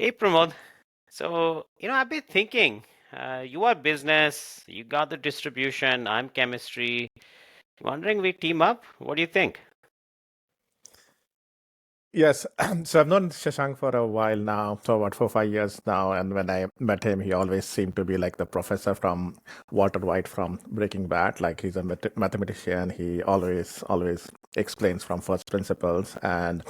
Hey, Pramod. So, I've been thinking, you are business, you got the distribution, I'm chemistry. Wondering we team up? What do you think? Yes, so I've known Shashank for a while now, so about 4 5 years now. And when I met him, he always seemed to be like the professor from Walter White from Breaking Bad. Like he's a mathematician. He always explains from first principles. And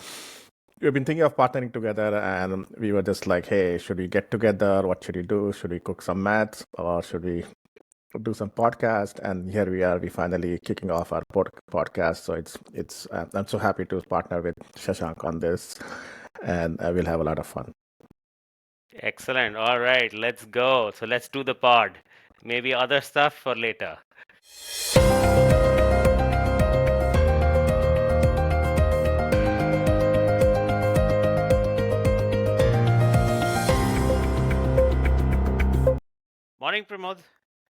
we've been thinking of partnering together, and we were just like, hey, should we get together? What should we do? Should we cook some maths, or should we do some podcast? And here we are, we finally kicking off our podcast. So I'm so happy to partner with Shashank on this, and we'll have a lot of fun. Excellent. All right, let's go. So let's do the pod. Maybe other stuff for later. Morning, Pramod.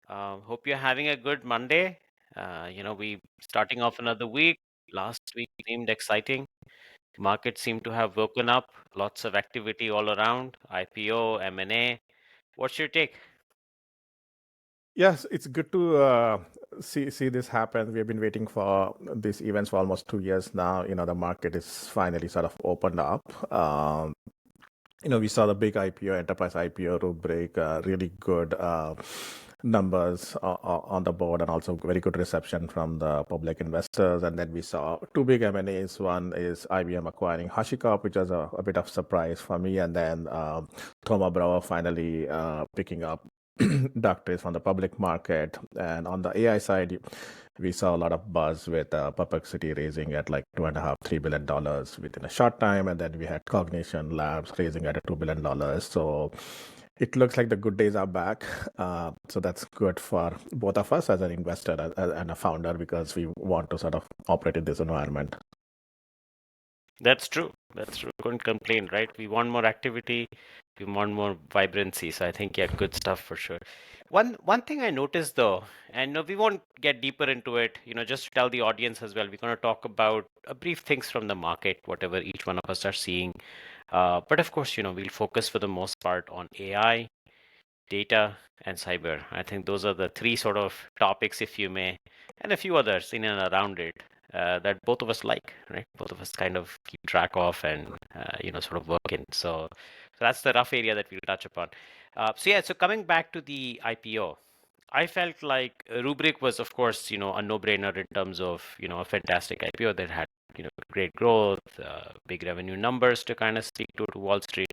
Hope you're having a good Monday. We starting off another week. Last week seemed exciting. Markets seem to have woken up. Lots of activity all around. IPO, M&A. What's your take? Yes, it's good to see this happen. We've been waiting for these events for almost 2 years now. The market is finally sort of opened up. We saw the big IPO, enterprise IPO, Rubrik, really good numbers on the board, and also very good reception from the public investors. And then we saw two big M&As. One is IBM acquiring HashiCorp, which was a bit of surprise for me, and then Thoma Bravo finally picking up Darktrace from the public market. And on the AI side, we saw a lot of buzz with Perplexity raising at like $2.5–3 billion within a short time, and then we had Cognition Labs raising at a $2 billion. So it looks like the good days are back. So that's good for both of us as an investor and a founder, because we want to sort of operate in this environment. That's true. That's true. Couldn't complain, right? We want more activity. We want more vibrancy. So I think, yeah, good stuff for sure. One thing I noticed though, and no, we won't get deeper into it, just to tell the audience as well, we're going to talk about brief things from the market, whatever each one of us are seeing. But of course, we'll focus for the most part on AI, data, and cyber. I think those are the three sort of topics, if you may, and a few others in and around it that both of us like, right? Both of us kind of keep track of and sort of work in. So that's the rough area that we'll touch upon. So coming back to the IPO, I felt like Rubrik was, of course, a no-brainer in terms of, a fantastic IPO that had, great growth, big revenue numbers to kind of speak to Wall Street.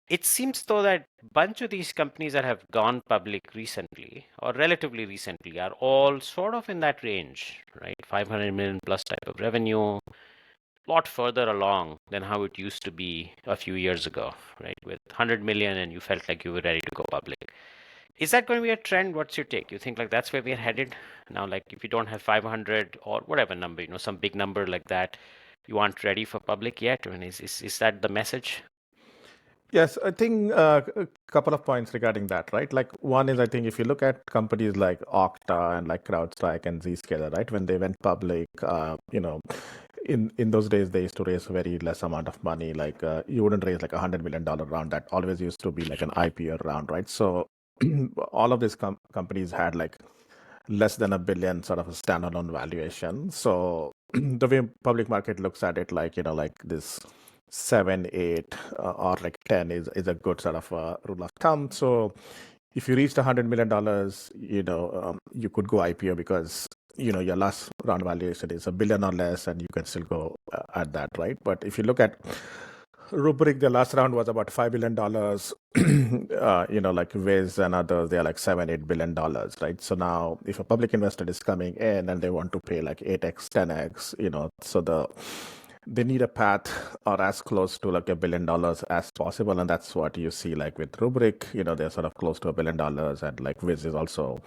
It seems though that bunch of these companies that have gone public recently or relatively recently are all sort of in that range, right? 500 million plus type of revenue, a lot further along than how it used to be a few years ago, right? With 100 million and you felt like you were ready to go public. Is that going to be a trend? What's your take? You think like that's where we're headed now? Like if you don't have 500 or whatever number, some big number like that, you aren't ready for public yet? I mean, is that the message? Yes, I think a couple of points regarding that, right? Like one is, I think if you look at companies like Okta and like CrowdStrike and Zscaler, right, when they went public, in those days they used to raise very less amount of money. Like you wouldn't raise like $100 million round. That always used to be like an IPO round, right? So all of these companies had like less than a billion sort of a standalone valuation. So the way public market looks at it, like like this 7, 8, or like 10 is a good sort of rule of thumb. So if you reached $100 million, you could go IPO, because your last round valuation is a billion or less, and you can still go at that, right? But if you look at Rubrik, the last round was about $5 billion. Like Wiz and others, they're like $7–8 billion, right? So now, if a public investor is coming in and they want to pay like 8x, 10x, so they need a path or as close to like $1 billion as possible, and that's what you see like with Rubrik. They're sort of close to $1 billion, and like Wiz is also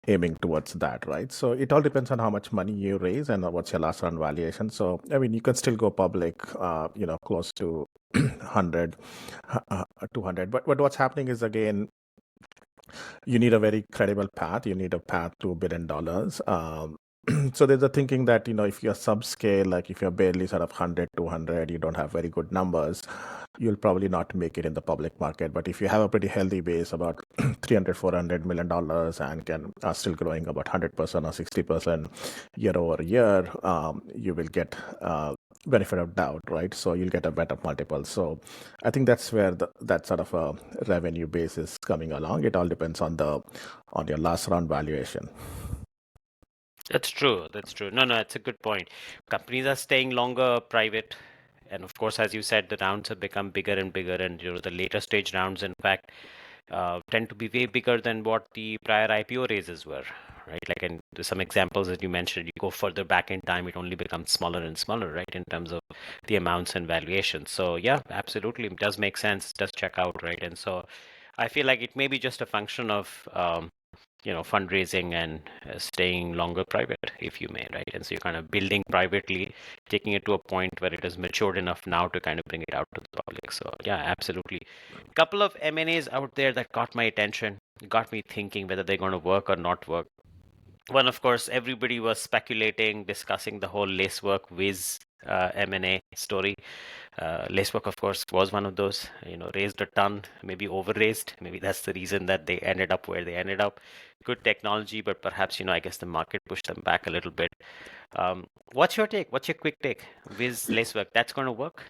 aiming towards that, right? So it all depends on how much money you raise and what's your last round valuation. So I mean, you can still go public, close to 100, 200. But what's happening is, again, you need a very credible path. You need a path to $1 billion. So there's a thinking that, if you're subscale, like if you're barely sort of 100, 200, you don't have very good numbers, you'll probably not make it in the public market. But if you have a pretty healthy base, about 300, $400 million, and can are still growing about 100% or 60% year over year, you will get benefit of doubt, right? So you'll get a better multiple. So I think that's where that sort of a revenue base is coming along. It all depends on your last round valuation. That's true. That's true. No, it's a good point. Companies are staying longer private. And of course, as you said, the rounds have become bigger and bigger. And the later stage rounds, in fact, tend to be way bigger than what the prior IPO raises were, right? Like, and there's some examples that you mentioned. You go further back in time, it only becomes smaller and smaller, right, in terms of the amounts and valuations. So yeah, absolutely, it does make sense. Does check out, right? And so I feel like it may be just a function of fundraising and staying longer private, if you may, right? And so you're kind of building privately, taking it to a point where it is matured enough now to kind of bring it out to the public. So yeah, absolutely. A couple of M&As out there that caught my attention, got me thinking whether they're going to work or not work. One, of course, everybody was speculating, discussing the whole Lacework Wiz M&A story. Lacework, of course, was one of those, raised a ton, maybe overraised. Maybe that's the reason that they ended up where they ended up. Good technology, but perhaps, I guess the market pushed them back a little bit. What's your take? What's your quick take? Wiz Lacework, that's going to work?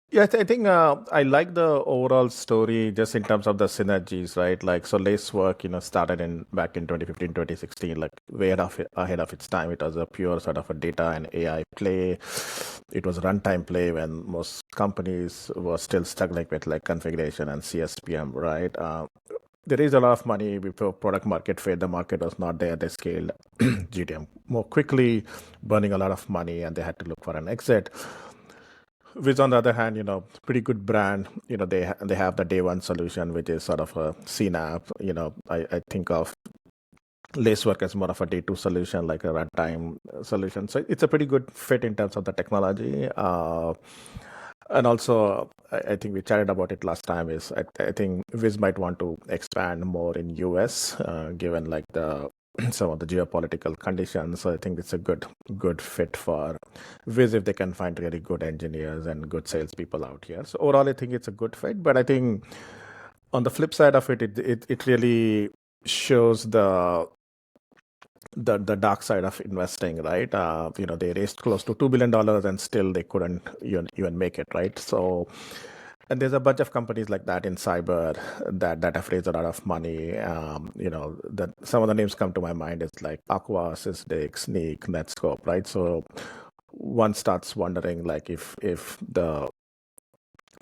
Yeah, I think I like the overall story just in terms of the synergies, right? Like, so Lace Work, started in back in 2015, 2016, like way ahead of its time. It was a pure sort of a data and AI play. It was a runtime play when most companies were still struggling with like configuration and CSPM, right? There is a lot of money before product market fit. The market was not there. They scaled GTM more quickly, burning a lot of money, and they had to look for an exit. Which, on the other hand, pretty good brand. They have the day one solution, which is sort of a CNAP. I think of Lacework as more of a day two solution, like a runtime solution. So it's a pretty good fit in terms of the technology. And also, I think we chatted about it last time. Is I think Wiz might want to expand more in US, given like the some of the geopolitical conditions. So I think it's a good fit for Wiz if they can find really good engineers and good salespeople out here. So overall, I think it's a good fit. But I think on the flip side of it, it really shows the dark side of investing, right? They raised close to $2 billion and still they couldn't even make it, right? So, and there's a bunch of companies like that in cyber that have raised a lot of money. That some of the names come to my mind is like Aqua, Sysdig, Sneak, Netscope, right? So one starts wondering like if the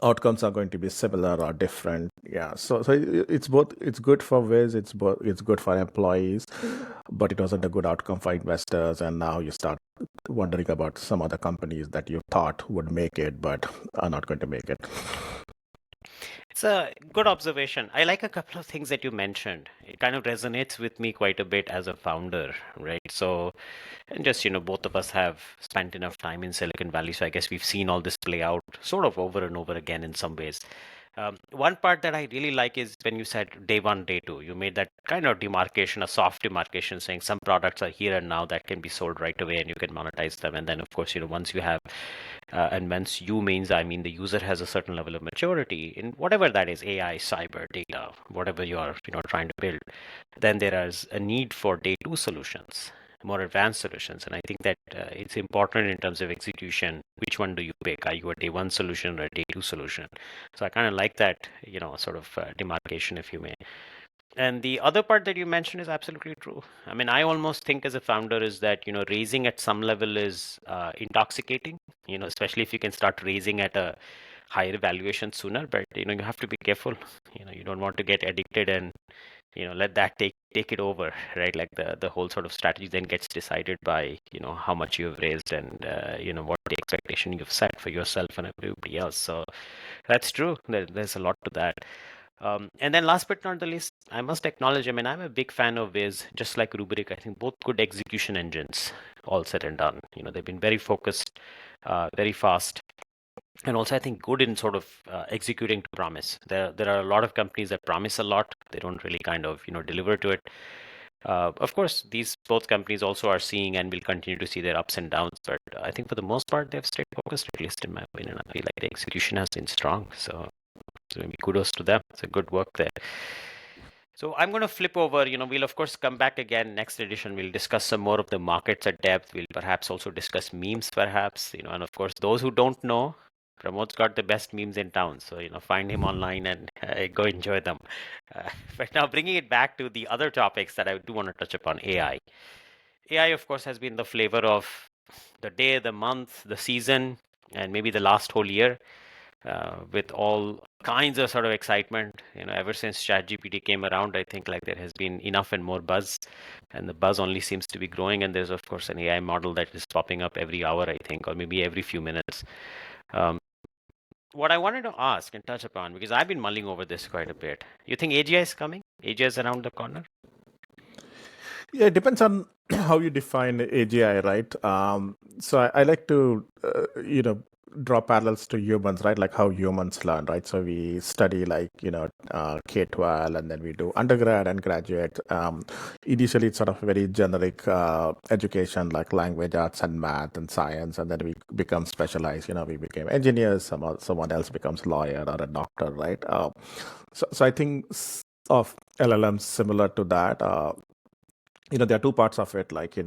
outcomes are going to be similar or different. Yeah, so it's both. It's good for Wiz. It's good for employees, but it wasn't a good outcome for investors. And now you start wondering about some other companies that you thought would make it but are not going to make it. It's a good observation. I like a couple of things that you mentioned. It kind of resonates with me quite a bit as a founder, right? So, and just, both of us have spent enough time in Silicon Valley. So I guess we've seen all this play out sort of over and over again in some ways. One part that I really like is when you said day one, day two, you made that kind of demarcation, a soft demarcation, saying some products are here and now that can be sold right away and you can monetize them. And then, of course, once you have, and once you means, I mean, the user has a certain level of maturity in whatever that is, AI, cyber, data, whatever you are, trying to build, then there is a need for day two solutions, more advanced solutions. And I think that it's important in terms of execution. Which one do you pick? Are you a day one solution or a day two solution? So I kind of like that, sort of demarcation, if you may. And the other part that you mentioned is absolutely true. I mean, I almost think as a founder is that, raising at some level is intoxicating, especially if you can start raising at a higher valuation sooner. But, you have to be careful. You don't want to get addicted and let that take it over, right? Like the whole sort of strategy then gets decided by how much you've raised and what the expectation you've set for yourself and everybody else. So that's true. There's a lot to that. And then last but not the least, I must acknowledge, I mean, I'm a big fan of Wiz, just like Rubrik. I think both good execution engines, all said and done. They've been very focused, very fast, and also I think good in sort of executing to promise. There are a lot of companies that promise a lot. They don't really kind of deliver to it. Of course, these both companies also are seeing and will continue to see their ups and downs, but I think for the most part they've stayed focused, at least in my opinion. I feel like the execution has been strong, so maybe kudos to them. It's a good work there. So I'm going to flip over. We'll of course come back again next edition. We'll discuss some more of the markets at depth. We'll perhaps also discuss memes, perhaps. And of course, those who don't know, Pramod's got the best memes in town. So find him online and go enjoy them. But now bringing it back to the other topics that I do want to touch upon, AI. AI, of course, has been the flavor of the day, the month, the season, and maybe the last whole year, with all kinds of sort of excitement. Ever since ChatGPT came around, I think like there has been enough and more buzz, and the buzz only seems to be growing. And there's of course an AI model that is popping up every hour, I think, or maybe every few minutes. Um, what I wanted to ask and touch upon, because I've been mulling over this quite a bit. You think AGI is coming? AGI is around the corner? Yeah, it depends on how you define AGI, right? So I like to, draw parallels to humans, right? Like how humans learn, right? So we study like, K-12, and then we do undergrad and graduate. Initially, it's sort of very generic education, like language arts and math and science, and then we become specialized. We became engineers, someone else becomes lawyer or a doctor, right? So I think of LLMs similar to that. There are two parts of it, like,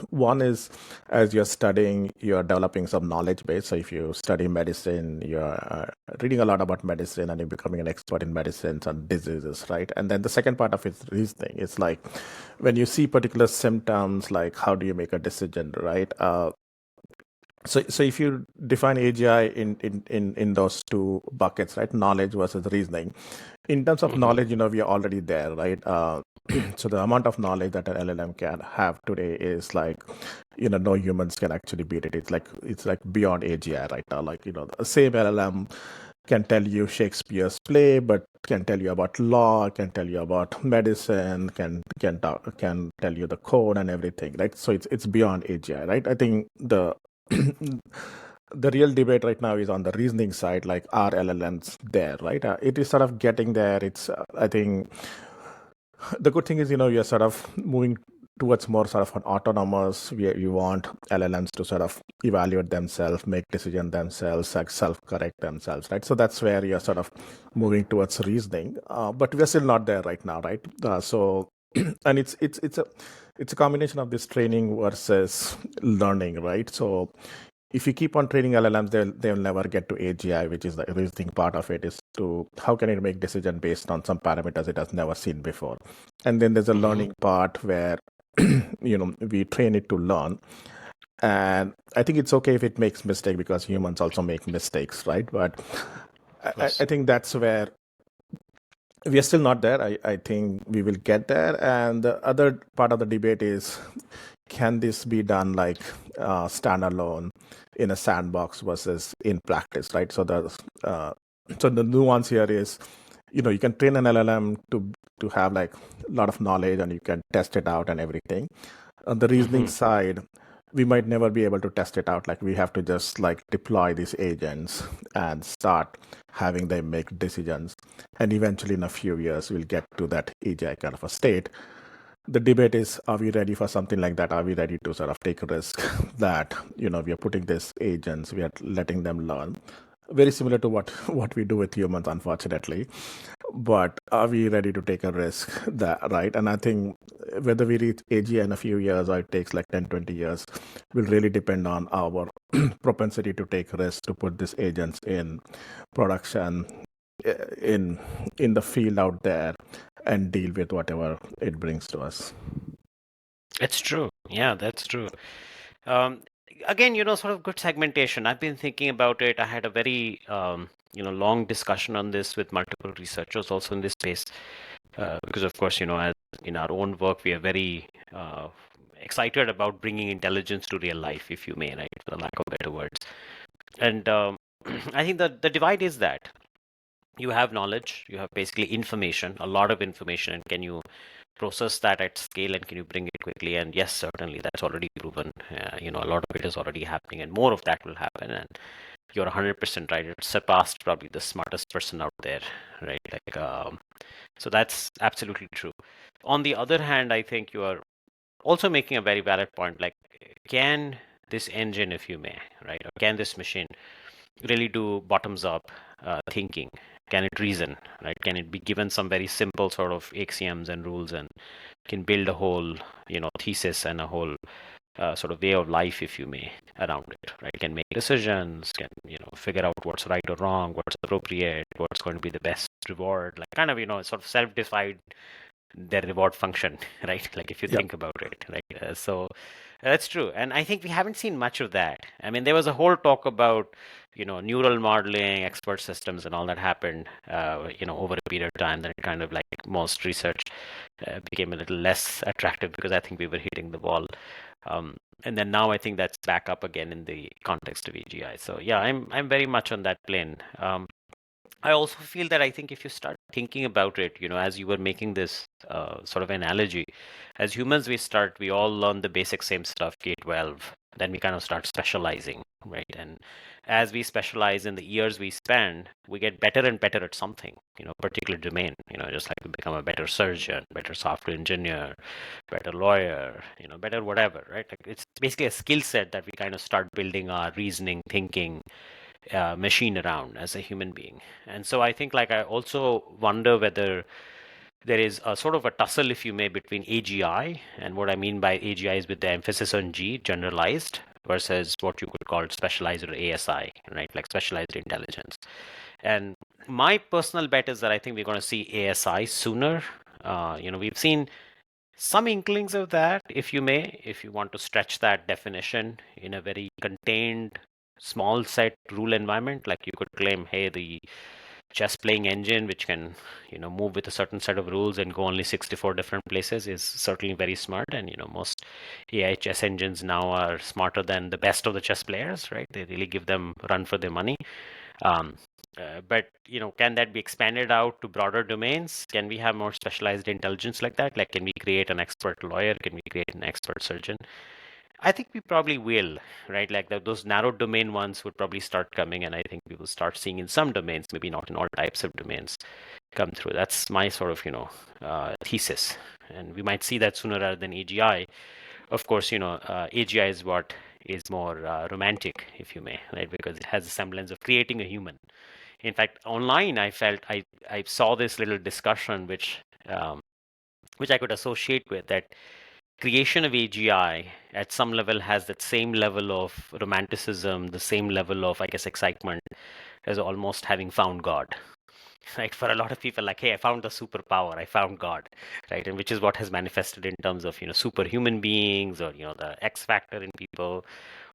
one is, as you're studying, you're developing some knowledge base. So if you study medicine, you're reading a lot about medicine and you're becoming an expert in medicines and diseases, right? And then the second part of it's reasoning. It's like when you see particular symptoms, like how do you make a decision, right? So if you define AGI in those two buckets, right, knowledge versus reasoning, in terms of Mm-hmm. knowledge, we are already there, right? So the amount of knowledge that an LLM can have today is like, no humans can actually beat it. It's like beyond AGI right now. Like, the same LLM can tell you Shakespeare's play, but can tell you about law, can tell you about medicine, can tell you the code and everything, right? So it's beyond AGI, right? I think the real debate right now is on the reasoning side, like are LLMs there, right? It is sort of getting there. It's I think the good thing is, you're sort of moving towards more sort of an autonomous, where you want LLMs to sort of evaluate themselves, make decision themselves, like self-correct themselves, right? So that's where you're sort of moving towards reasoning, but we're still not there right now, right? So and it's a combination of this training versus learning, right? So if you keep on training LLMs, they'll never get to AGI, which is the reasoning part of it. Is to how can it make decision based on some parameters it has never seen before, and then there's a Mm-hmm. learning part where we train it to learn. And I think it's okay if it makes mistake, because humans also make mistakes, right? But Of I course. I think that's where we are still not there. I think we will get there. And the other part of the debate is, can this be done like standalone in a sandbox versus in practice, right? So the nuance here is, you can train an LLM to have like a lot of knowledge, and you can test it out and everything. On the reasoning Mm-hmm. side, we might never be able to test it out. Like we have to just like deploy these agents and start having them make decisions. And eventually in a few years, we'll get to that AGI kind of a state. The debate is, are we ready for something like that? Are we ready to sort of take a risk that, we are putting these agents, we are letting them learn? Very similar to what we do with humans, unfortunately. But are we ready to take a risk that, right? And I think whether we reach AGI in a few years or it takes like 10, 20 years will really depend on our propensity to take risks, to put these agents in production, in the field out there, and deal with whatever it brings to us. It's true. Yeah, that's true. Um, Again, sort of good segmentation. I've been thinking about it. I had a very, long discussion on this with multiple researchers also in this space, because of course, as in our own work, we are very excited about bringing intelligence to real life, if you may, right, for the lack of better words. And I think the divide is that you have knowledge, you have basically information, a lot of information, and can you process that at scale and can you bring it quickly? And yes, certainly that's already proven. A lot of it is already happening, and more of that will happen. And you're 100% right. It surpassed probably the smartest person out there, right? Like, so that's absolutely true. On the other hand, I think you are also making a very valid point. Like, can this engine, if you may, right, or can this machine really do bottoms up thinking? Can it reason, right? Can it be given some very simple sort of axioms and rules and can build a whole, thesis and a whole sort of way of life, if you may, around it, right? Can make decisions, can, figure out what's right or wrong, what's appropriate, what's going to be the best reward, like kind of, sort of self-decide their reward function, right? Like if you Yep. think about it, right? So that's true. And I think we haven't seen much of that. I mean, there was a whole talk about, neural modeling, expert systems, and all that happened, over a period of time. Then it kind of like most research became a little less attractive because I think we were hitting the wall. Um, and then now I think that's back up again in the context of AGI. So yeah, I'm very much on that plane. I also feel that I think if you start thinking about it, as you were making this sort of analogy, as humans, we all learn the basic same stuff, K-12, then we kind of start specializing, right? And as we specialize in the years we spend, we get better and better at something, particular domain, just like we become a better surgeon, better software engineer, better lawyer, better whatever, right? Like it's basically a skill set that we kind of start building our reasoning, thinking, machine around as a human being. And so I think like I also wonder whether there is a sort of a tussle, if you may, between AGI, and what I mean by AGI is with the emphasis on G, generalized, versus what you could call specialized or ASI, right? Like specialized intelligence. And my personal bet is that I think we're going to see ASI sooner. We've seen some inklings of that, if you may, if you want to stretch that definition in a very contained, small set rule environment. Like you could claim, hey, the chess playing engine, which can, move with a certain set of rules and go only 64 different places, is certainly very smart. And, most AI chess engines now are smarter than the best of the chess players, right? They really give them run for their money. Um, but can that be expanded out to broader domains? Can we have more specialized intelligence like that? Like, can we create an expert lawyer? Can we create an expert surgeon? I think we probably will, right? Like those narrow domain ones would probably start coming, and I think we will start seeing in some domains, maybe not in all types of domains, come through. That's my sort of thesis, and we might see that sooner rather than AGI. Of course, AGI is what is more romantic, if you may, right? Because it has a semblance of creating a human. In fact, online, I saw this little discussion which I could associate with that creation of AGI at some level has that same level of romanticism, the same level of, I guess, excitement as almost having found God. Right, for a lot of people, like, hey, I found the superpower, I found God, right? And which is what has manifested in terms of superhuman beings, or the X factor in people,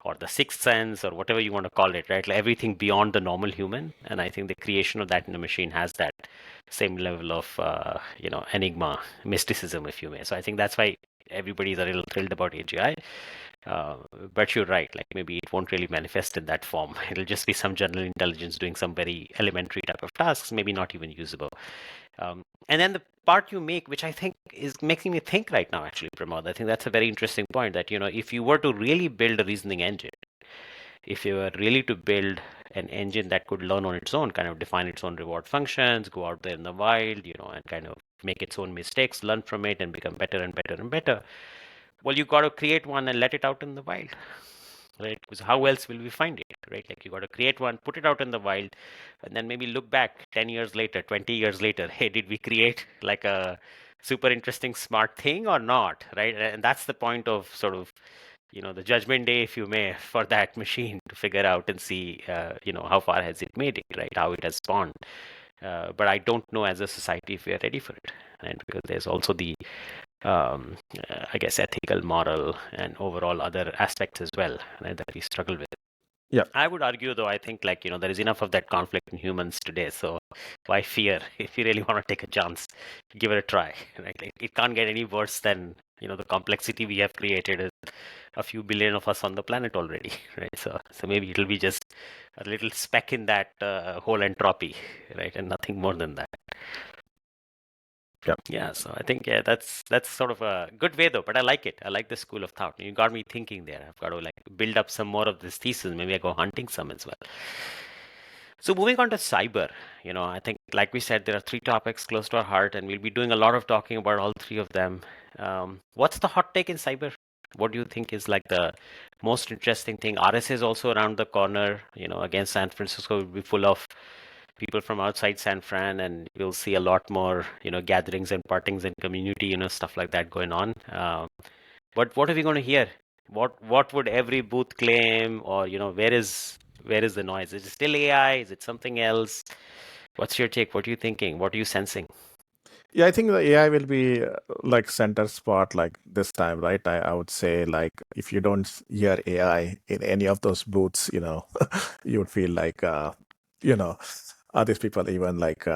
or the sixth sense, or whatever you want to call it, right? Like everything beyond the normal human. And I think the creation of that in a machine has that same level of enigma, mysticism, if you may. So I think that's why everybody's a little thrilled about AGI. uh, but you're right, like maybe it won't really manifest in that form. It'll just be some general intelligence doing some very elementary type of tasks, maybe not even usable. And then the part you make, which I think is making me think right now, actually, Pramod, I think that's a very interesting point that, if you were to really build a reasoning engine, if you were really to build an engine that could learn on its own, kind of define its own reward functions, go out there in the wild, and kind of make its own mistakes, learn from it, and become better and better and better. Well, you got to create one and let it out in the wild, right? Because how else will we find it, right? Like you got to create one, put it out in the wild, and then maybe look back 10 years later, 20 years later. Hey, did we create like a super interesting smart thing or not, right? And that's the point of sort of the judgment day, if you may, for that machine to figure out and see how far has it made it, right? How it has spawned. But I don't know as a society if we are ready for it, and because there's also the I guess, ethical, moral, and overall other aspects as well, right, that we struggle with. Yeah. I would argue, though, I think like, there is enough of that conflict in humans today. So why fear? If you really want to take a chance, give it a try, right? It can't get any worse than, the complexity we have created is a few billion of us on the planet already, right? So maybe it'll be just a little speck in that whole entropy, right? And nothing more than that. Yeah. Yeah, so I think that's sort of a good way though, but I like it. I like the school of thought. You got me thinking there. I've got to like build up some more of this thesis. Maybe I go hunting some as well. So moving on to cyber, I think like we said, there are three topics close to our heart, and we'll be doing a lot of talking about all three of them. What's the hot take in cyber? What do you think is like the most interesting thing? RSA is also around the corner, against San Francisco will be full of people from outside San Fran, and you'll see a lot more, gatherings and partings and community, stuff like that going on. But what are we going to hear? What would every booth claim, or where is the noise? Is it still AI? Is it something else? What's your take? What are you thinking? What are you sensing? Yeah, I think the AI will be like center spot like this time, right? I would say like if you don't hear AI in any of those booths, you would feel like, you know, are these people even like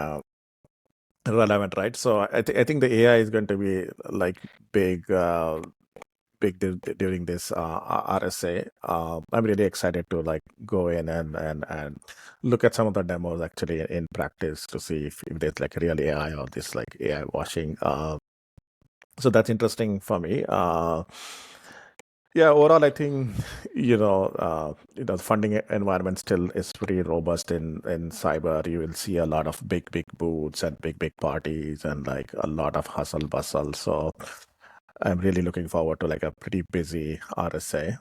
relevant, right? So I think the AI is going to be like big, during this RSA. I'm really excited to like go in and look at some of the demos actually in practice to see if there's like real AI or this like AI washing. So that's interesting for me. Yeah, overall, I think the funding environment still is pretty robust in cyber. You will see a lot of big booths and big parties and like a lot of hustle bustle. So I'm really looking forward to like a pretty busy RSA.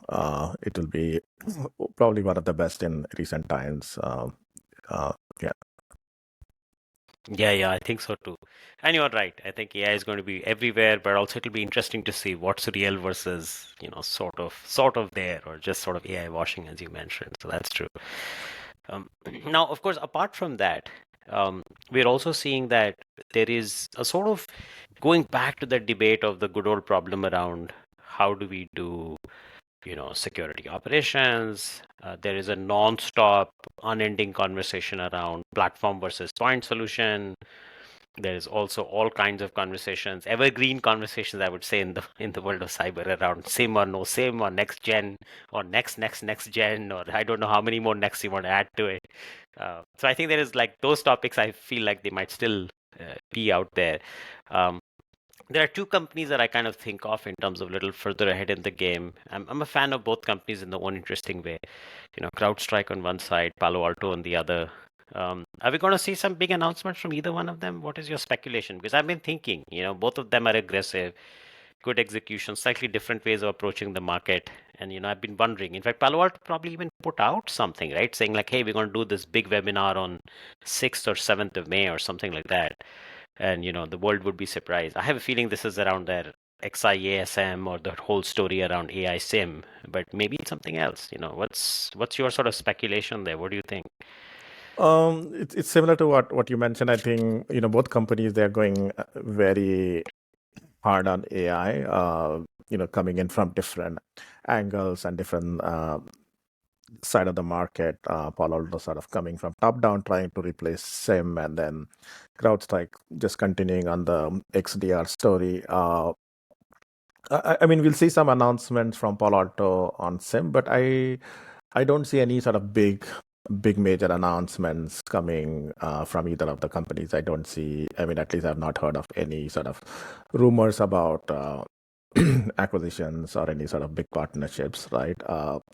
It will be probably one of the best in recent times. Uh, yeah. Yeah, I think so too. And you're right. I think AI is going to be everywhere, but also it'll be interesting to see what's real versus, sort of there, or just sort of AI washing, as you mentioned. So that's true. Now, of course, apart from that, we're also seeing that there is a sort of going back to the debate of the good old problem around how do we do, security operations. There is a non-stop, unending conversation around platform versus point solution. There's also all kinds of conversations, evergreen conversations, I would say, in the world of cyber around SIM or no SIM, or next gen, or next gen, or I don't know how many more next you want to add to it. So I think there is like those topics. I feel like they might still be out there. Um, there are two companies that I kind of think of in terms of a little further ahead in the game. I'm a fan of both companies in their own interesting way. CrowdStrike on one side, Palo Alto on the other. Are we going to see some big announcements from either one of them? What is your speculation? Because I've been thinking, both of them are aggressive, good execution, slightly different ways of approaching the market. And, I've been wondering. In fact, Palo Alto probably even put out something, right? Saying like, hey, we're going to do this big webinar on 6th or 7th of May or something like that. And, the world would be surprised. I have a feeling this is around their XIASM or the whole story around AI SIM, but maybe it's something else. What's your sort of speculation there? What do you think? It's similar to what you mentioned. I think both companies they're going very hard on AI. Coming in from different angles and different side of the market. Palo Alto sort of coming from top down, trying to replace SIM, and then CrowdStrike just continuing on the XDR story. I mean, we'll see some announcements from Palo Alto on SIM, but I don't see any sort of big major announcements coming from either of the companies. I don't see. I mean, at least I've not heard of any sort of rumors about acquisitions or any sort of big partnerships, right?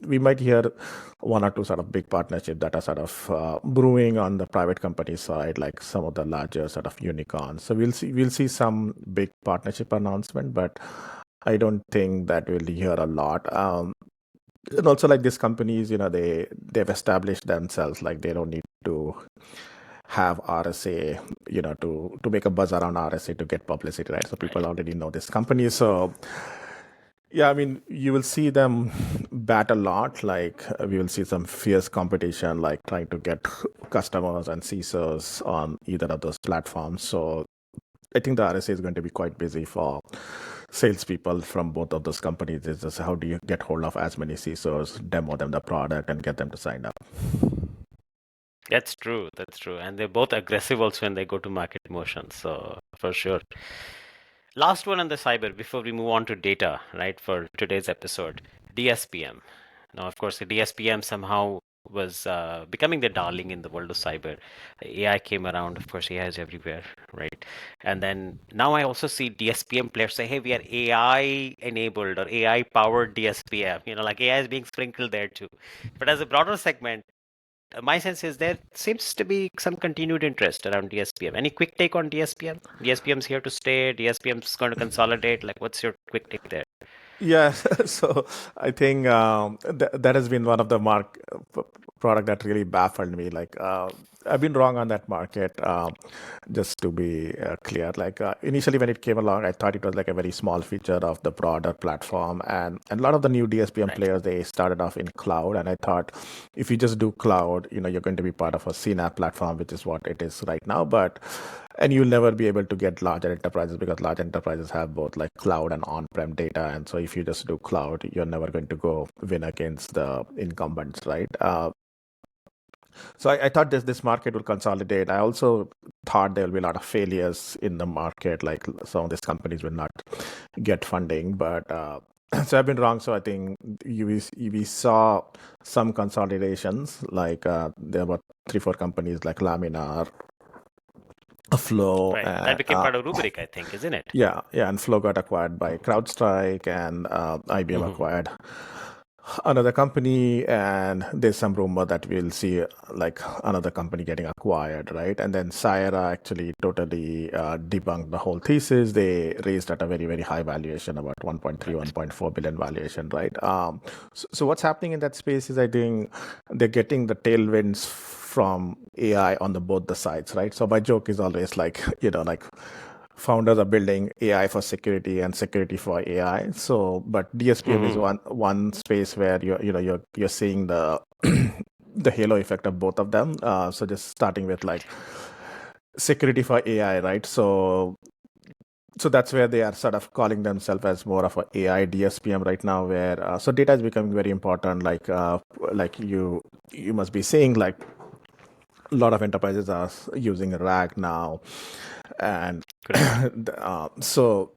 We might hear one or two sort of big partnerships that are sort of brewing on the private company side, like some of the larger sort of unicorns. So we'll see some big partnership announcement, but I don't think that we'll hear a lot. And also, like these companies, they've established themselves. Like they don't need to have RSA, to make a buzz around RSA to get publicity, right? So people Right. already know this company. So yeah, I mean, you will see them bat a lot. Like we will see some fierce competition, like trying to get customers and CISOs on either of those platforms. So I think the RSA is going to be quite busy for salespeople from both of those companies. It's just how do you get hold of as many CISOs, demo them the product, and get them to sign up. That's true. That's true. And they're both aggressive also when they go to market motion. So for sure. Last one on the cyber before we move on to data, right, for today's episode. DSPM. Now, of course, the DSPM somehow was becoming the darling in the world of cyber. AI came around. Of course, AI is everywhere, right? And then now I also see DSPM players say, "Hey, we are AI enabled or AI powered DSPM." Like AI is being sprinkled there too. But as a broader segment, my sense is there seems to be some continued interest around DSPM. Any quick take on DSPM? DSPM's here to stay. DSPM's going to consolidate. Like, what's your quick take there? Yeah, so I think that has been one of the product that really baffled me. Like I've been wrong on that market. Just to be clear, like initially when it came along, I thought it was like a very small feature of the broader platform, and a lot of the new DSPM Right. players, they started off in cloud, and I thought if you just do cloud, you're going to be part of a CNAP platform, which is what it is right now, and you'll never be able to get larger enterprises because large enterprises have both like cloud and on-prem data. And so if you just do cloud, you're never going to go win against the incumbents, right? So I thought this market will consolidate. I also thought there will be a lot of failures in the market, like some of these companies will not get funding. But so I've been wrong. So I think we saw some consolidations, like there were 3, 4 companies like Laminar, Flow, Right. That and became part of Rubrik, I think, isn't it? yeah, and Flow got acquired by CrowdStrike, and IBM Hmm. acquired another company, and there's some rumor that we'll see like another company getting acquired, right? And then Cyra actually totally debunked the whole thesis. They raised at a very, very high valuation, about 1.3, Right. 1.4 billion valuation, right? So what's happening in that space is I think they're getting the tailwinds from AI on the both the sides, right? So my joke is always like, like founders are building AI for security and security for AI. So, but DSPM is Hmm. one space where you're seeing the the halo effect of both of them. So just starting with like security for AI, right? So that's where they are sort of calling themselves as more of a AI DSPM right now, where so data is becoming very important. Like you must be seeing like a lot of enterprises are using RAG now, and Correct. so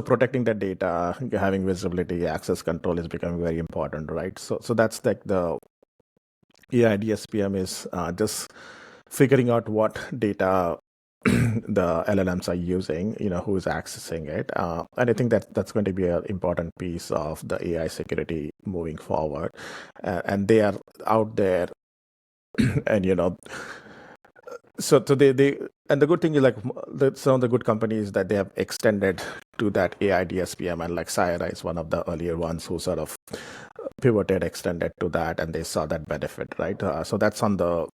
protecting that data, having visibility, access control is becoming very important, right? So that's like the AI DSPM is just figuring out what data the LLMs are using, who is accessing it, and I think that's going to be an important piece of the AI security moving forward, and they are out there, and so they and the good thing is like some of the good companies that they have extended to that AI DSPM, and like Cyra is one of the earlier ones who sort of pivoted, extended to that, and they saw that benefit, right? So that's on the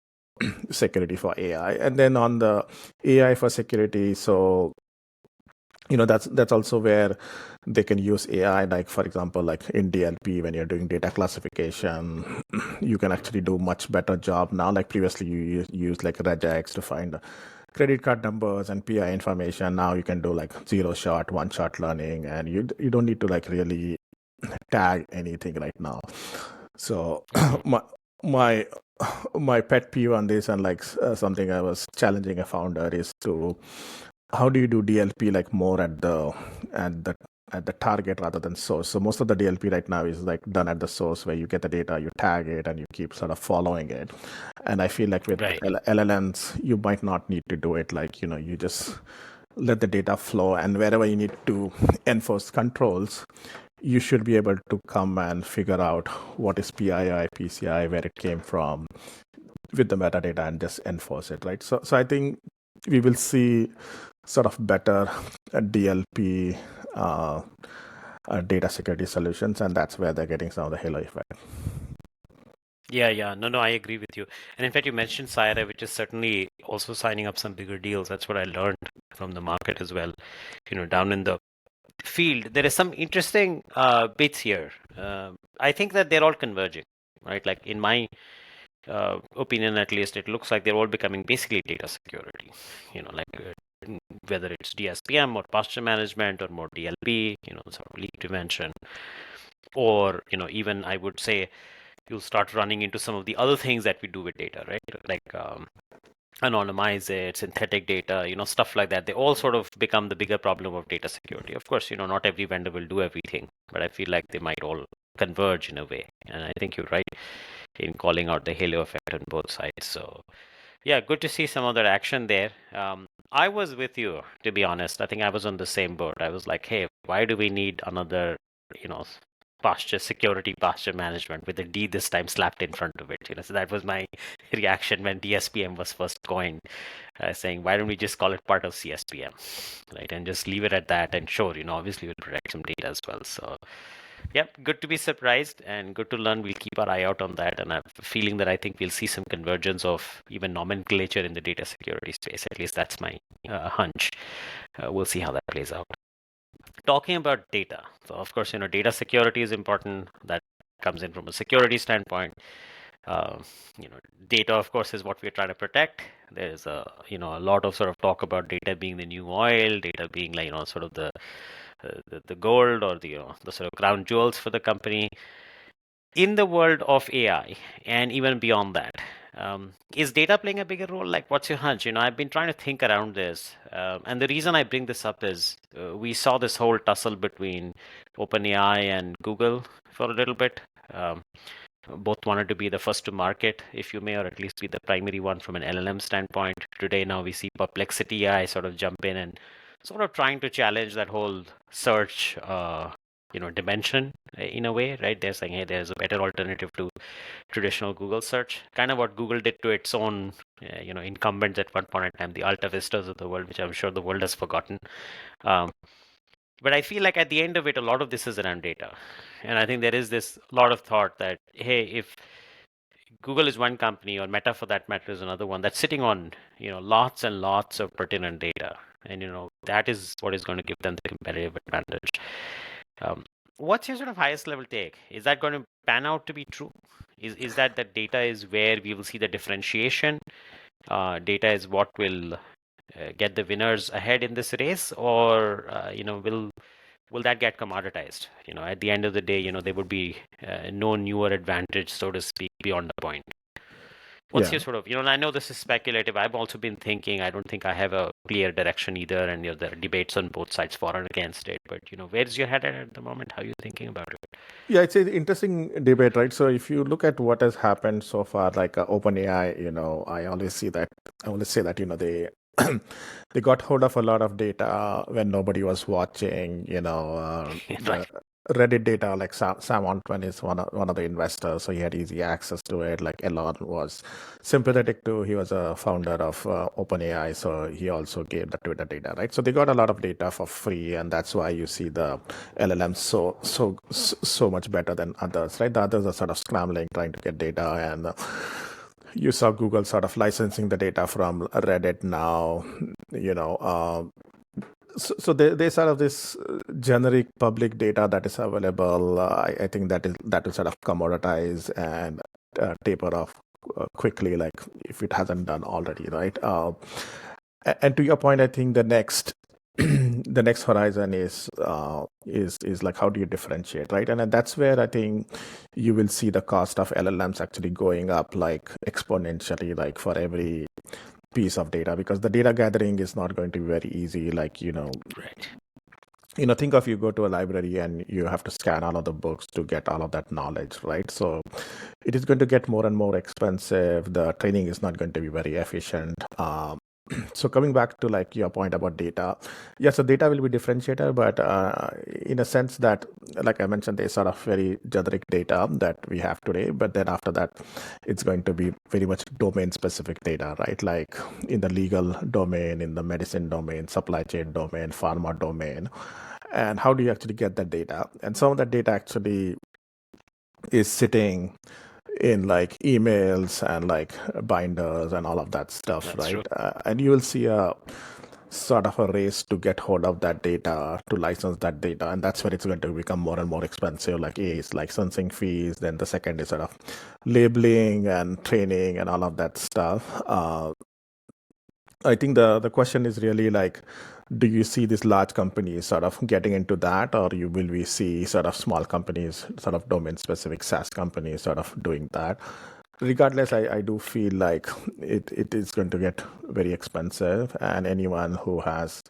security for AI, and then on the AI for security. So that's also where they can use AI, like for example, like in DLP, when you're doing data classification, you can actually do much better job now. Like previously you used like regex to find credit card numbers and PI information. Now you can do like zero shot, one shot learning, and you don't need to like really tag anything right now. So Hmm. my my my pet peeve on this, and like something I was challenging a founder, is to how do you do DLP like more at the at the target rather than source. So most of the DLP right now is like done at the source, where you get the data, you tag it, and you keep sort of following it. And I feel like with Right. LLMs, you might not need to do it. Like you just let the data flow, and wherever you need to enforce controls, you should be able to come and figure out what is PII, PCI, where it came from with the metadata, and just enforce it, right? So I think we will see sort of better DLP data security solutions, and that's where they're getting some of the halo effect. Yeah, yeah. No, I agree with you. And in fact, you mentioned Cyra, which is certainly also signing up some bigger deals. That's what I learned from the market as well. Down in the field, there is some interesting bits here. I think that they're all converging, right? Like in my opinion, at least, it looks like they're all becoming basically data security. Like whether it's DSPM or posture management or more DLP, sort of leak prevention, or even I would say you'll start running into some of the other things that we do with data, right? Like anonymize it, synthetic data, stuff like that. They all sort of become the bigger problem of data security. Of course, not every vendor will do everything, but I feel like they might all converge in a way. And I think you're right. in calling out the halo effect on both sides. So yeah, good to see some of that action there. I was with you, to be honest. I think I was on the same boat. I was like, hey, why do we need another, you know, security posture management with a D this time slapped in front of it? So that was my reaction when DSPM was first coined, saying, why don't we just call it part of CSPM, right? And just leave it at that. And sure, obviously we'll protect some data as well. So yep, good to be surprised and good to learn. We'll keep our eye out on that. And I have a feeling that I think we'll see some convergence of even nomenclature in the data security space. At least that's my hunch. We'll see how that plays out. Talking about data. So, of course, data security is important. That comes in from a security standpoint. Uh, Data, of course, is what we're trying to protect. There's a lot of sort of talk about data being the new oil, data being like, sort of the gold or the sort of crown jewels for the company. In the world of AI and even beyond that, is data playing a bigger role? Like, what's your hunch? I've been trying to think around this. And the reason I bring this up is we saw this whole tussle between OpenAI and Google for a little bit. Both wanted to be the first to market, if you may, or at least be the primary one from an LLM standpoint. Today, now we see Perplexity AI sort of jump in and sort of trying to challenge that whole search, dimension in a way, right? They're saying, hey, there's a better alternative to traditional Google search. Kind of what Google did to its own, incumbents at one point in time, the Alta Vistas of the world, which I'm sure the world has forgotten. But I feel like at the end of it, a lot of this is around data. And I think there is this lot of thought that, hey, if Google is one company, or Meta for that matter is another one, that's sitting on, lots and lots of pertinent data. And, that is what is going to give them the competitive advantage. What's your sort of highest level take? Is that going to pan out to be true? Is that data is where we will see the differentiation? Data is what will get the winners ahead in this race, or will that get commoditized? At the end of the day, there would be no newer advantage, so to speak, beyond the point. What's Yeah. your sort of, I know this is speculative. I've also been thinking, I don't think I have a clear direction either, and there are debates on both sides for and against it. But where's your head at the moment? How are you thinking about it? Yeah, it's an interesting debate, right? So if you look at what has happened so far, like OpenAI, I always say that, they got hold of a lot of data when nobody was watching, Right. the Reddit data, like Sam Altman is one of the investors, so he had easy access to it. Like Elon was sympathetic to, he was a founder of OpenAI, so he also gave the Twitter data, right? So they got a lot of data for free, and that's why you see the LLMs so much better than others, right? The others are sort of scrambling, trying to get data, and you saw Google sort of licensing the data from Reddit now, so there's sort of this generic public data that is available. I think that will sort of commoditize and taper off quickly, like if it hasn't done already, right? And to your point, I think the next the next horizon is like, how do you differentiate, right? And that's where I think you will see the cost of LLMs actually going up like exponentially, like for every piece of data, because the data gathering is not going to be very easy. Like, Right. think of, you go to a library and you have to scan all of the books to get all of that knowledge, right? So it is going to get more and more expensive. The training is not going to be very efficient. So coming back to like your point about data, yeah, so data will be differentiator, but in a sense that, like I mentioned, there's sort of very generic data that we have today, but then after that, it's going to be very much domain specific data, right? Like in the legal domain, in the medicine domain, supply chain domain, pharma domain. And how do you actually get that data? And some of that data actually is sitting in like emails and like binders and all of that stuff, That's true. right? And you will see a sort of a race to get hold of that data, to license that data, and that's where it's going to become more and more expensive. Like, A is licensing fees, then the second is sort of labeling and training and all of that stuff. I think the question is really like, do you see these large companies sort of getting into that, or will we see sort of small companies, sort of domain specific SaaS companies sort of doing that? Regardless, I do feel like it is going to get very expensive, and anyone who has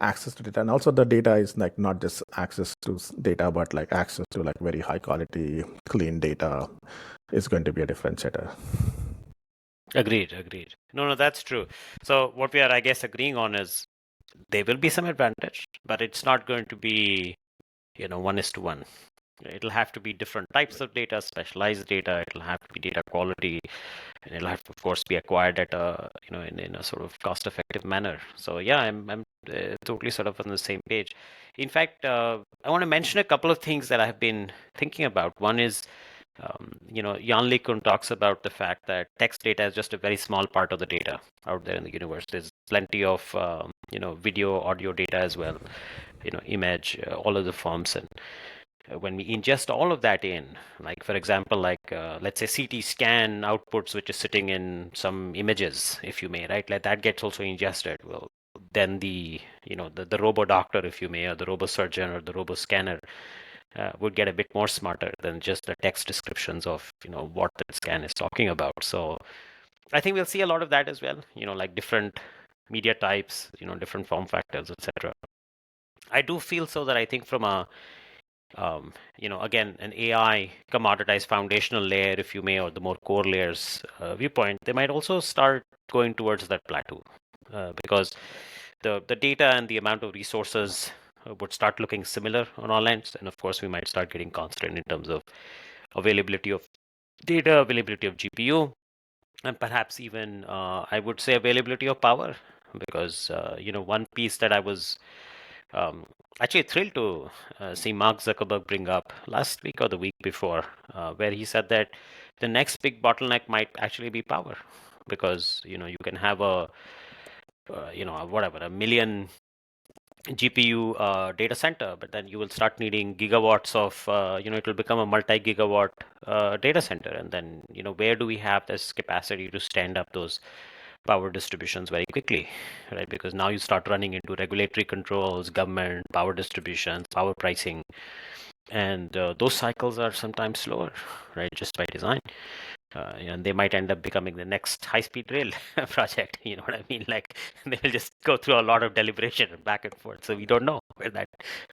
access to data, and also the data is like not just access to data, but like access to like very high quality, clean data is going to be a differentiator. Agreed. No, that's true. So what we are, I guess, agreeing on is there will be some advantage, but it's not going to be, 1:1. It'll have to be different types of data, specialized data. It'll have to be data quality, and it'll have to, of course, be acquired at a, in a sort of cost-effective manner. So yeah, I'm totally sort of on the same page. In fact, I want to mention a couple of things that I've been thinking about. One is, Jan LeCun talks about the fact that text data is just a very small part of the data out there in the universe. There's plenty of, video, audio data as well, image, all of the forms. And when we ingest all of that in, like, for example, like, let's say CT scan outputs, which is sitting in some images, if you may, right? Like that gets also ingested. Well, then the robo doctor, if you may, or the robo surgeon or the robo scanner would get a bit more smarter than just the text descriptions of what the scan is talking about. So I think we'll see a lot of that as well. Like different media types, different form factors, etc. I do feel so that I think from a again, an AI commoditized foundational layer, if you may, or the more core layers viewpoint, they might also start going towards that plateau because the data and the amount of resources would start looking similar on all ends. And of course, we might start getting constrained in terms of availability of data, availability of GPU, and perhaps even, I would say, availability of power. Because, one piece that I was actually thrilled to see Mark Zuckerberg bring up last week or the week before, where he said that the next big bottleneck might actually be power. Because, you can have whatever, a million GPU data center, but then you will start needing gigawatts of, it will become a multi-gigawatt data center. And then, where do we have this capacity to stand up those power distributions very quickly, right? Because now you start running into regulatory controls, government, power distributions, power pricing, and those cycles are sometimes slower, right? Just by design. And they might end up becoming the next high-speed rail project. You know what I mean? Like they will just go through a lot of deliberation and back and forth. So we don't know where that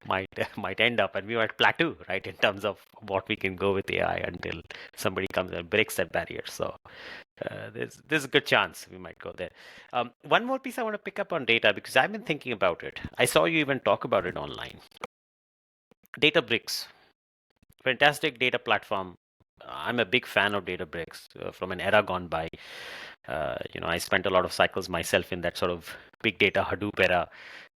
might end up, and we might plateau, right, in terms of what we can go with AI until somebody comes and breaks that barrier. So there's a good chance we might go there. One more piece I want to pick up on data because I've been thinking about it. I saw you even talk about it online. Databricks, fantastic data platform. I'm a big fan of Databricks from an era gone by. I spent a lot of cycles myself in that sort of big data Hadoop era.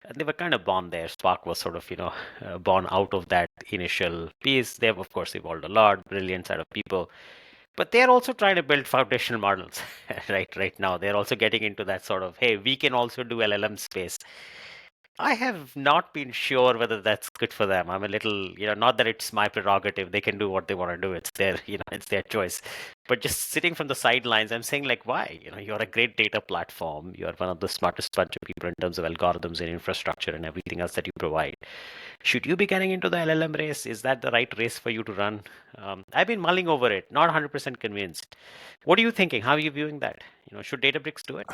And they were kind of born there. Spark was sort of, born out of that initial piece. They've, of course, evolved a lot, brilliant set of people. But they're also trying to build foundational models, right now. They're also getting into that sort of, hey, we can also do LLM space. I have not been sure whether that's good for them. I'm a little, not that it's my prerogative. They can do what they want to do. It's their, it's their choice. But just sitting from the sidelines, I'm saying like, why? You're a great data platform. You're one of the smartest bunch of people in terms of algorithms and infrastructure and everything else that you provide. Should you be getting into the LLM race? Is that the right race for you to run? I've been mulling over it, not 100% convinced. What are you thinking? How are you viewing that? Should Databricks do it?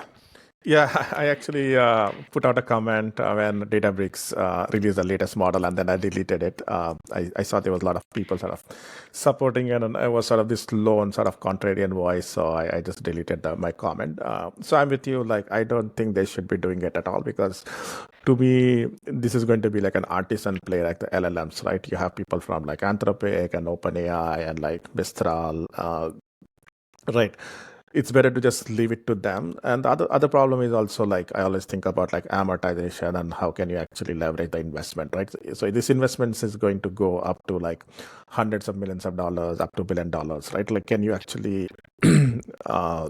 Yeah, I actually put out a comment when Databricks released the latest model, and then I deleted it. I saw there was a lot of people sort of supporting it, and I was sort of this lone sort of contrarian voice, so I just deleted my comment. So I'm with you. Like, I don't think they should be doing it at all because, to me, this is going to be like an artisan play, like the LLMs, right? You have people from like Anthropic and OpenAI and like Mistral, right? It's better to just leave it to them. And the other problem is also, like, I always think about like amortization and how can you actually leverage the investment, right? So this investment is going to go up to like hundreds of millions of dollars, up to $1 billion, right? Like, can you actually uh,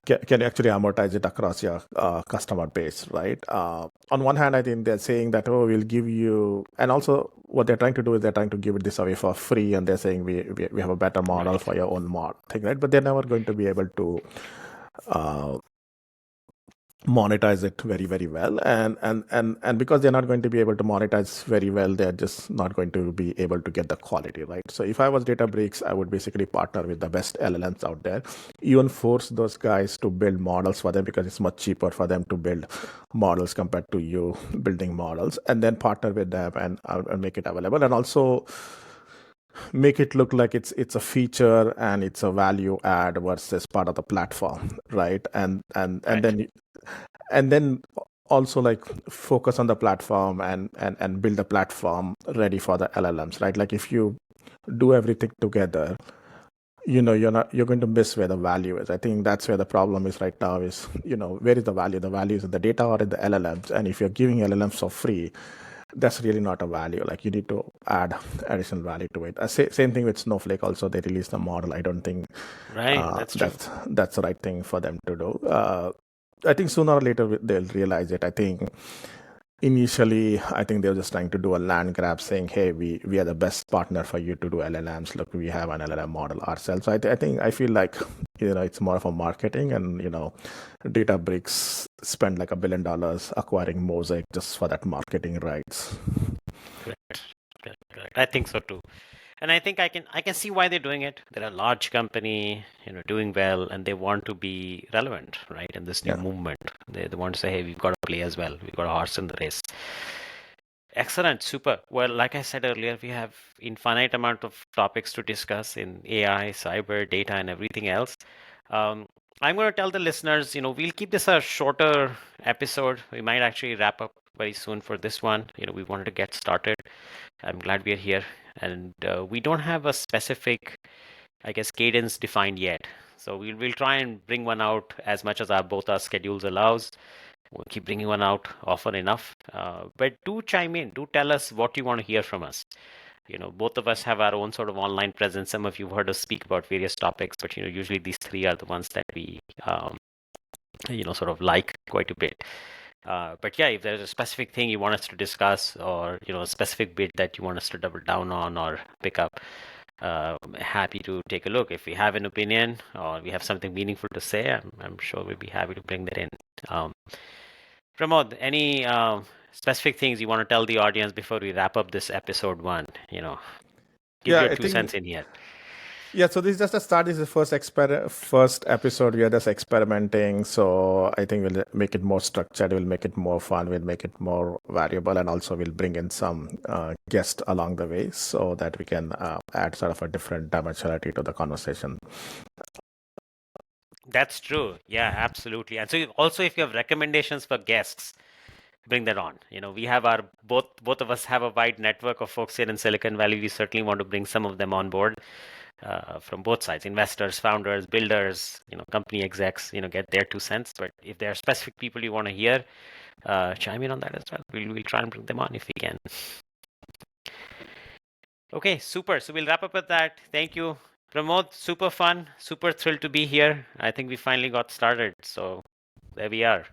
can you actually amortize it across your customer base, right? On one hand, I think they're saying that, oh, we'll give you, and also what they're trying to do is they're trying to give it this away for free, and they're saying we have a better model Right. for your own mod thing, right? But they're never going to be able to uh, monetize it very, very well. And because they're not going to be able to monetize very well, they're just not going to be able to get the quality right. So if I was Databricks, I would basically partner with the best LLMs out there, even force those guys to build models for them, because it's much cheaper for them to build models compared to you building models, and then partner with them and make it available, and also make it look like it's a feature and it's a value add versus part of the platform, right? Right. And then also like focus on the platform and build a platform ready for the LLMs, right? Like if you do everything together, you're going to miss where the value is. I think that's where the problem is right now is, where is the value? The value is in the data or in the LLMs. And if you're giving LLMs for free, that's really not a value. Like you need to add additional value to it. Same thing with Snowflake. Also, they released a model. I don't think Right. That's true. that's the right thing for them to do. I think sooner or later they'll realize it. I think initially, I think they were just trying to do a land grab, saying, "Hey, we are the best partner for you to do LLMs. Look, we have an LLM model ourselves." So I feel like it's more of a marketing, and Databricks spent like $1 billion acquiring Mosaic just for that marketing rights. Correct. Correct. I think so too. And I think I can see why they're doing it. They're a large company, doing well, and they want to be relevant, right? In this new Yeah. movement, they want to say, hey, we've got to play as well. We've got a horse in the race. Excellent, super. Well, like I said earlier, we have infinite amount of topics to discuss in AI, cyber, data, and everything else. Um, I'm going to tell the listeners, we'll keep this a shorter episode. We might actually wrap up very soon for this one. We wanted to get started. I'm glad we're here. And we don't have a specific, I guess, cadence defined yet. So we'll try and bring one out as much as both our schedules allows. We'll keep bringing one out often enough. But do chime in. Do tell us what you want to hear from us. Both of us have our own sort of online presence. Some of you have heard us speak about various topics, but usually these three are the ones that we sort of like quite a bit. But yeah, if there's a specific thing you want us to discuss, or a specific bit that you want us to double down on or pick up, happy to take a look. If we have an opinion or we have something meaningful to say, I'm sure we'll be happy to bring that in. Pramod, any specific things you want to tell the audience before we wrap up this episode one? Give Yeah, your I two think cents in here. Yeah, so this is just a start. This is the first episode. We are just experimenting. So I think we'll make it more structured. We'll make it more fun. We'll make it more variable, and also we'll bring in some guests along the way so that we can add sort of a different dimensionality to the conversation. That's true. Yeah, absolutely. And so also, if you have recommendations for guests, bring that on. We have our both of us have a wide network of folks here in Silicon Valley. We certainly want to bring some of them on board. From both sides, investors, founders, builders, company execs, get their 2 cents. But if there are specific people you want to hear, chime in on that as well. We'll try and bring them on if we can. Okay, super. So we'll wrap up with that. Thank you, Pramod. Super fun. Super thrilled to be here. I think we finally got started. So there we are.